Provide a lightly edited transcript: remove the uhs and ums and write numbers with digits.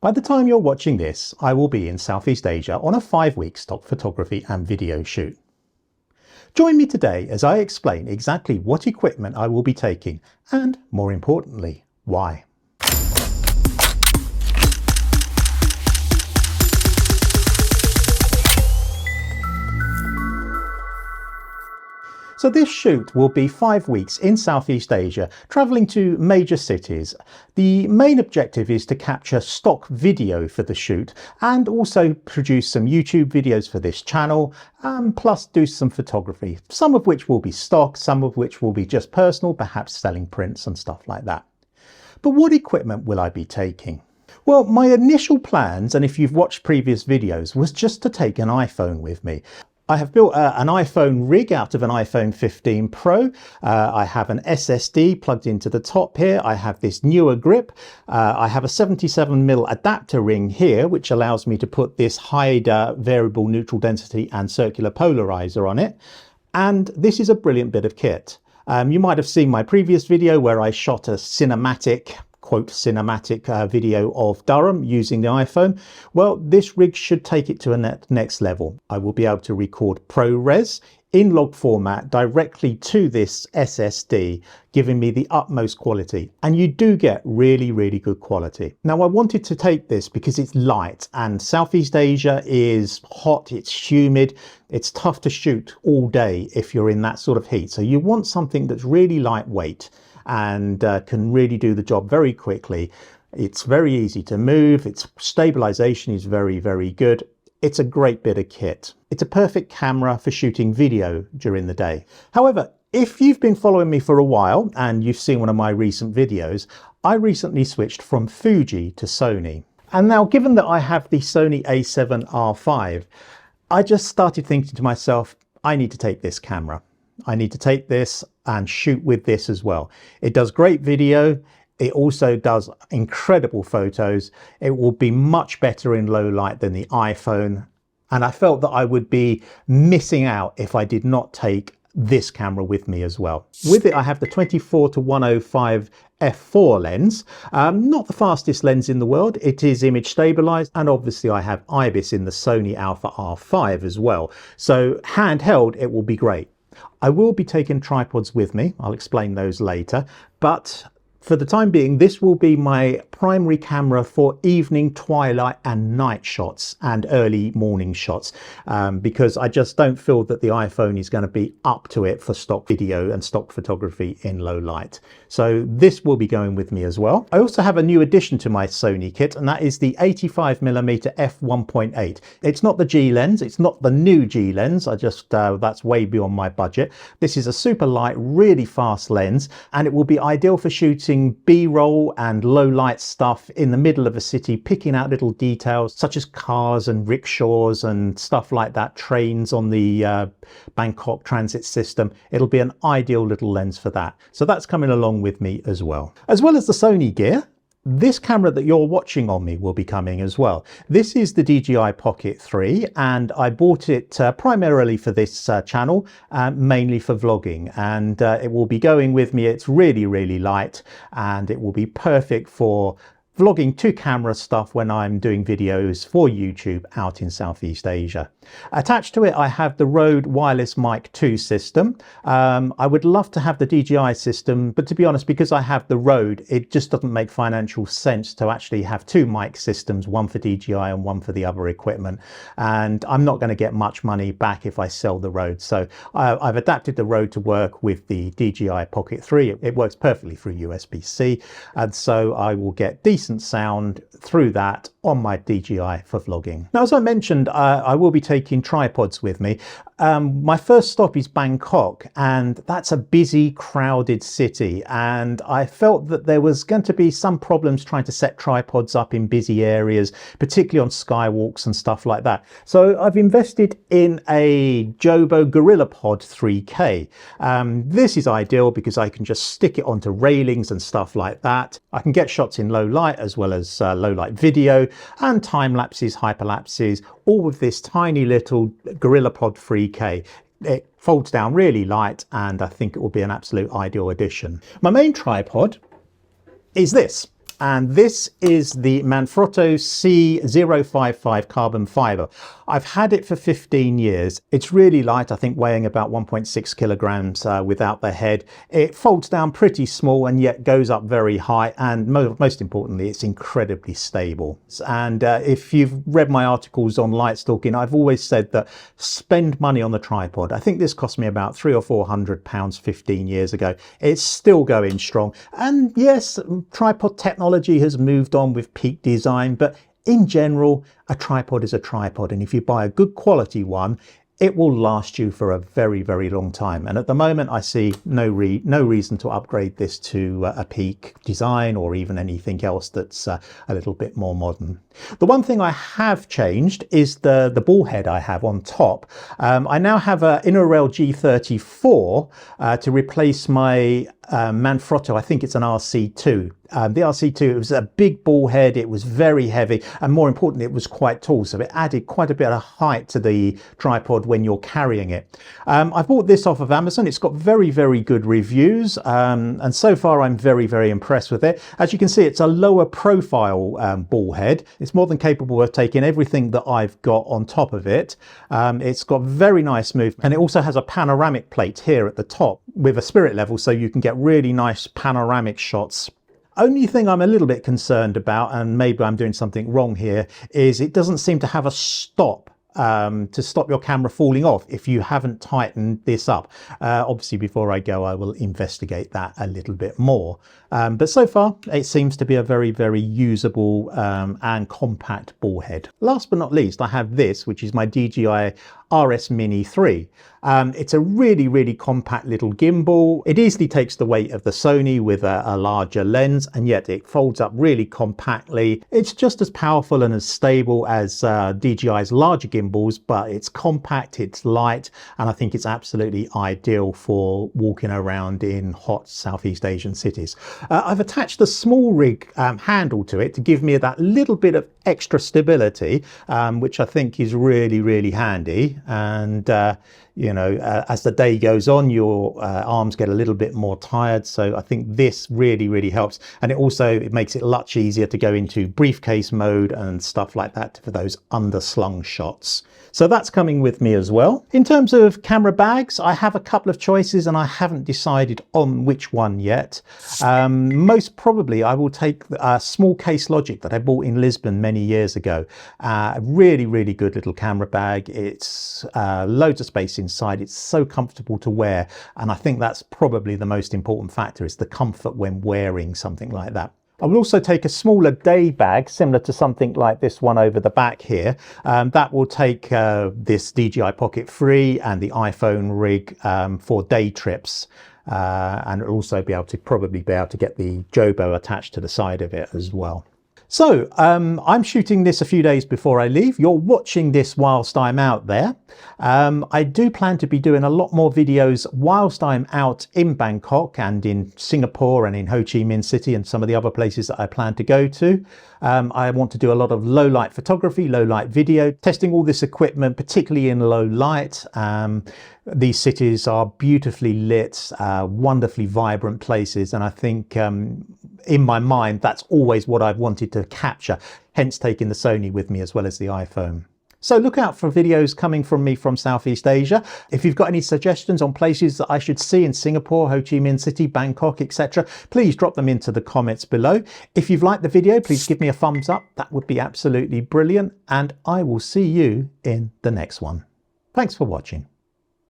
By the time you're watching this, I will be in Southeast Asia on a 5-week stock photography and video shoot. Join me today as I explain exactly what equipment I will be taking and, more importantly, why. So this shoot will be 5 weeks in Southeast Asia, travelling to major cities. The main objective is to capture stock video for the shoot and also produce some YouTube videos for this channel, plus do some photography, some of which will be stock, some of which will be just personal, perhaps selling prints and stuff like that. But what equipment will I be taking? Well, my initial plans, and if you've watched previous videos, was just to take an iPhone with me. I have built an iPhone rig out of an iPhone 15 Pro. I have an SSD plugged into the top here. I have this newer grip. I have a 77mm adapter ring here, which allows me to put this hide variable neutral density and circular polarizer on it. And this is a brilliant bit of kit. You might have seen my previous video where I shot a cinematic video of Durham using the iPhone. Well, this rig should take it to a next level. I will be able to record ProRes in log format directly to this SSD, giving me the utmost quality. And you do get really, really good quality. Now, I wanted to take this because it's light and Southeast Asia is hot, it's humid, it's tough to shoot all day if you're in that sort of heat. So you want something that's really lightweight and can really do the job very quickly. It's very easy to move, its stabilization is very, very good. It's a great bit of kit. It's a perfect camera for shooting video during the day. However, if you've been following me for a while and you've seen one of my recent videos, I recently switched from Fuji to Sony. And now, given that I have the Sony a7R5, I just started thinking to myself, I need to take this camera. I need to take this and shoot with this as well. It does great video. It also does incredible photos. It will be much better in low light than the iPhone. And I felt that I would be missing out if I did not take this camera with me as well. With it, I have the 24-105 f4 lens, not the fastest lens in the world. It is image stabilized, and obviously I have IBIS in the Sony Alpha R5 as well. So handheld, it will be great. I will be taking tripods with me. I'll explain those later, but for the time being, this will be my primary camera for evening, twilight and night shots and early morning shots, because I just don't feel that the iPhone is going to be up to it for stock video and stock photography in low light. So this will be going with me as well. I also have a new addition to my Sony kit, and that is the 85mm f1.8. It's not the G lens, it's not the new G lens. That's way beyond my budget. This is a super light, really fast lens, and it will be ideal for shooting B-roll and low light stuff in the middle of a city, picking out little details such as cars and rickshaws and stuff like that, trains on the Bangkok transit system. It'll be an ideal little lens for that. So that's coming along with me as well. As well as the Sony gear, this camera that you're watching on me will be coming as well. This is the DJI Pocket 3, and I bought it primarily for this channel, mainly for vlogging, and it will be going with me. It's really, really light, and it will be perfect for vlogging to camera stuff when I'm doing videos for YouTube out in Southeast Asia. Attached to it, I have the Rode Wireless Mic 2 system. I would love to have the DJI system, but to be honest, because I have the Rode, it just doesn't make financial sense to actually have two mic systems, one for DJI and one for the other equipment. And I'm not going to get much money back if I sell the Rode. So I've adapted the Rode to work with the DJI Pocket 3. It works perfectly through USB-C. And so I will get decent sound through that on my DJI for vlogging. Now, as I mentioned, I will be taking tripods with me. My first stop is Bangkok, and that's a busy, crowded city, and I felt that there was going to be some problems trying to set tripods up in busy areas, particularly on skywalks and stuff like that. So I've invested in a Jobo GorillaPod 3K. This is ideal because I can just stick it onto railings and stuff like that. I can get shots in low light as well as low light video and time lapses, hyperlapses, all with this tiny little GorillaPod 3K. It folds down really light, and I think it will be an absolute ideal addition. My main tripod is this, and this is the Manfrotto C055 carbon fiber. I've had it for 15 years. It's really light, I think weighing about 1.6 kilograms without the head. It folds down pretty small and yet goes up very high, and most importantly, it's incredibly stable. And if you've read my articles on light stalking, I've always said that spend money on the tripod. I think this cost me about £300 or £400 15 years ago. It's still going strong. And yes, tripod technology has moved on with peak design, but in general, a tripod is a tripod, and if you buy a good quality one, it will last you for a very, very long time. And at the moment, I see no reason to upgrade this to a peak design or even anything else that's a little bit more modern. The one thing I have changed is the ball head I have on top. I now have an InnoRail G34 to replace my Manfrotto. I think it's an RC2. The RC2, it was a big ball head, it was very heavy, and more importantly, it was quite tall, so it added quite a bit of height to the tripod when you're carrying it. I bought this off of Amazon. It's got very, very good reviews, and so far I'm very, very impressed with it. As you can see, it's a lower profile ball head. It's more than capable of taking everything that I've got on top of it. It's got very nice movement, and it also has a panoramic plate here at the top with a spirit level, so you can get really nice panoramic shots. Only thing I'm a little bit concerned about, and maybe I'm doing something wrong here, is it doesn't seem to have a stop to stop your camera falling off if you haven't tightened this up. Obviously, before I go, I will investigate that a little bit more. But so far, it seems to be a very, very usable and compact ball head. Last but not least, I have this, which is my DJI RS Mini 3. It's a really, really compact little gimbal. It easily takes the weight of the Sony with a larger lens, and yet it folds up really compactly. It's just as powerful and as stable as DJI's larger gimbals, but it's compact, it's light, and I think it's absolutely ideal for walking around in hot Southeast Asian cities. I've attached a small rig handle to it to give me that little bit of extra stability, which I think is really, really handy. And you know, as the day goes on, your arms get a little bit more tired, so I think this really, really helps. And it makes it much easier to go into briefcase mode and stuff like that for those underslung shots. So that's coming with me as well. In terms of camera bags, I have a couple of choices and I haven't decided on which one yet. Most probably I will take a small Kase Logic that I bought in Lisbon many years ago. Really, really good little camera bag. It's loads of space inside. It's so comfortable to wear, and I think that's probably the most important factor, is the comfort when wearing something like that. I will also take a smaller day bag, similar to something like this one over the back here. That will take this DJI Pocket 3 and the iPhone rig for day trips. And it'll also probably be able to get the Jobo attached to the side of it as well. So I'm shooting this a few days before I leave. You're watching this whilst I'm out there. I do plan to be doing a lot more videos whilst I'm out in Bangkok and in Singapore and in Ho Chi Minh City and some of the other places that I plan to go to. I want to do a lot of low light photography, low light video, testing all this equipment, particularly in low light. These cities are beautifully lit, wonderfully vibrant places, and I think in my mind that's always what I've wanted to capture, hence taking the Sony with me as well as the iPhone. So look out for videos coming from me from Southeast Asia. If you've got any suggestions on places that I should see in Singapore, Ho Chi Minh City, Bangkok, etc., please drop them into the comments below. If you've liked the video, please give me a thumbs up. That would be absolutely brilliant, and I will see you in the next one. Thanks for watching.